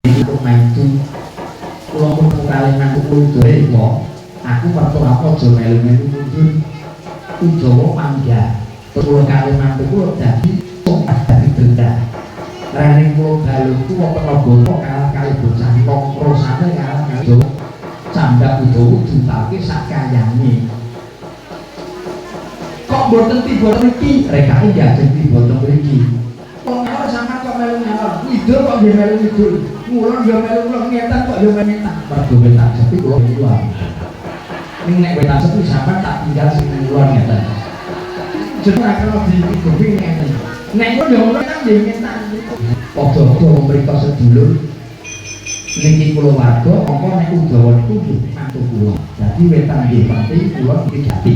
untuk mantu kula pun kali mantu kudu kok aku perlu apa aja melu-melu mundur Udawa mangga kula kali mantu kula dadi tomat dadi benda rene kula balungku apa Nagara kalah kali bocah nongkro sate kalah kali Candhak Udawa ditake sakayane kok mboten tiba mriki rekake njajeng tiba mriki wong ora sampean kok melu ngalor ngidul kok nggih melu ngidul mulon yo melu mulon ngetan kok yo melu ngetan mergo wetan sepi kula luar ning nek wetan sepi sampean tak tinggal sing luar ngeten jeneng kalau digobing ngeten nek kok yo ngetan nggih ngetan padha-padha mriko sedulur niki kula warga apa nek Udawa niku nggih mantu kula dadi wetan nggih penting kula iki jati